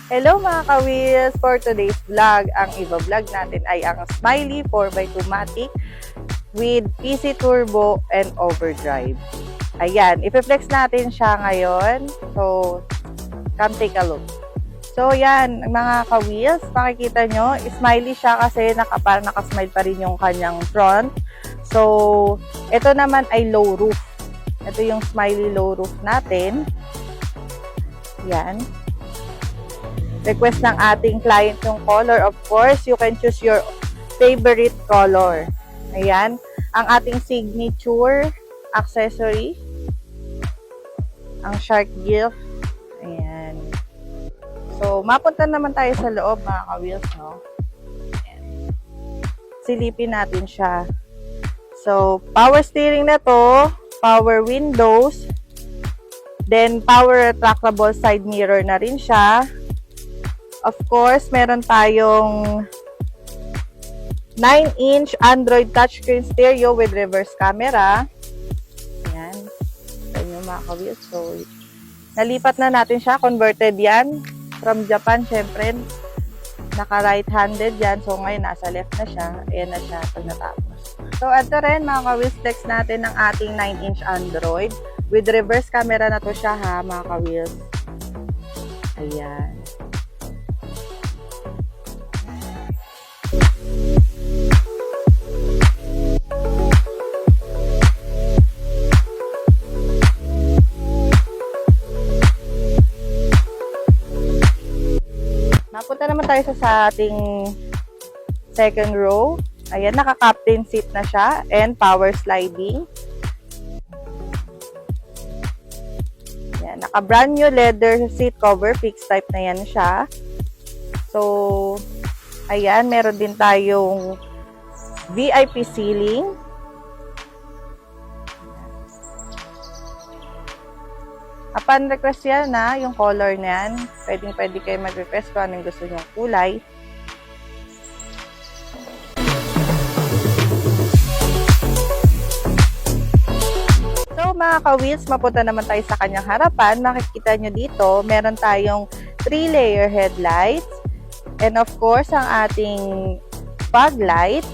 Hello mga ka-wheels! For today's vlog, ang iba-vlog natin ay ang Smiley 4x2 Matic with PC Turbo and Overdrive. Ayan, ipiflex natin siya ngayon. So, come take a look. So, yan, mga ka-wheels, makikita nyo, smiley siya kasi parang nakasmile pa rin yung kanyang front. So, ito naman ay low roof. Ito yung smiley low roof natin. Yan. Request ng ating client yung color. Of course, you can choose your favorite color. Ayan. Ang ating signature accessory. Ang shark gift. Ayan. So, mapunta naman tayo sa loob, mga ka-wheels, no? Ayan. Silipin natin siya. So, power steering na to. Power windows. Then, power retractable side mirror na rin siya. Of course, meron tayong 9-inch Android touchscreen stereo with reverse camera. Ayan. Ito yung mga ka-wheels. So, nalipat na natin siya. Converted yan. From Japan, syempre. Naka-right-handed yan. So, ngayon, nasa left na siya. Ayan na siya pag natapos. So, ito rin, mga ka-wheels, flex natin ng ating 9-inch Android. With reverse camera na to siya, ha, mga ka-wheels. Ayan. Napunta naman tayo sa ating second row. Ayan, naka-captain seat na siya and power sliding. Ayan, naka-brand new leather seat cover, fixed type na yan siya. So, ayan, meron din tayong VIP ceiling. Upon request yan na, yung color niyan. Pwede kayo mag-request kung anong gusto nyong kulay. So mga ka-wheels, mapunta naman tayo sa kanyang harapan. Makikita nyo dito, meron tayong 3-layer headlights. And of course, ang ating fog light.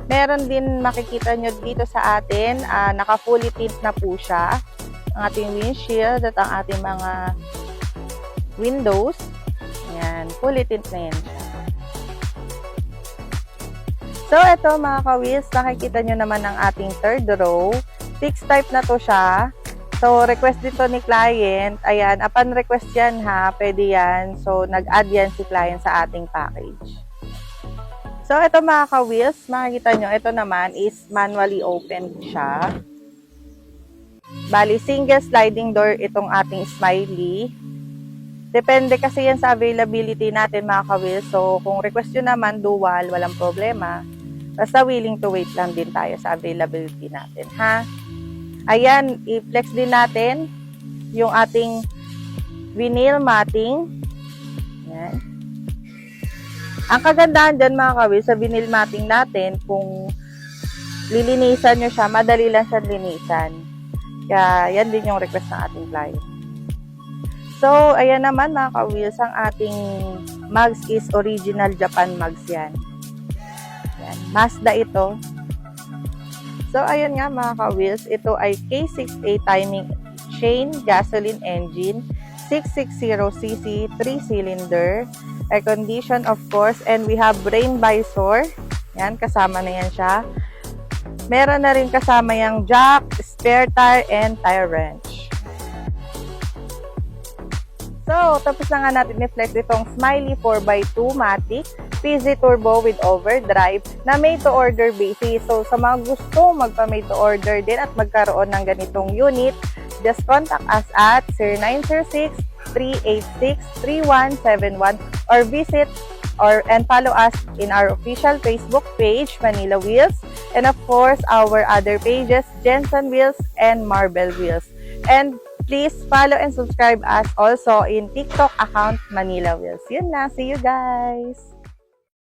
Meron din makikita nyo dito sa atin, naka-fully tint na po siya. Ang ating windshield at ang ating mga windows. Ayan, fully tint na yan siya. So, ito mga ka-wheels, nakikita nyo naman ang ating third row. Fixed type na to siya. So, request dito ni client. Ayan, upon request yan ha, pwede yan. So, nag-add yan si client sa ating package. So, ito mga ka-wheels, makikita nyo, ito naman is manually open siya. Bali, single sliding door itong ating Smiley. Depende kasi yan sa availability natin mga ka-wheels. So, kung request nyo naman dual, walang problema. Basta willing to wait lang din tayo sa availability natin, ha? Ayan, i-flex din natin yung ating vinyl matting. Ayan. Ang kagandahan dyan mga ka-wheels, sa vinyl matting natin, kung lilinisan nyo siya, madali lang siya linisan. Kaya, yan din yung request ng ating client. So, ayan naman mga ka-wheels, ang ating mugs is original Japan mugs yan. Yan. Mazda ito. So, ayan nga mga ka-wheels, ito ay K6A timing chain gasoline engine, 660cc, 3-cylinder, air condition of course, and we have rain visor. Yan, kasama na yan siya. Meron na rin kasama yung jack, spare tire, and tire wrench. So, tapos na nga natin i-flex itong Smiley 4x2 Matic PC Turbo with Overdrive na made-to-order basis. So, sa mga gusto magpa-made-to-order din at magkaroon ng ganitong unit, just contact us at 0906-386-3171 or visit and follow us in our official Facebook page, Manila Wheels, and of course, our other pages, Jensen Wheels and Marble Wheels. And please follow and subscribe us also in TikTok account, Manila Wheels. Yun na, see you guys!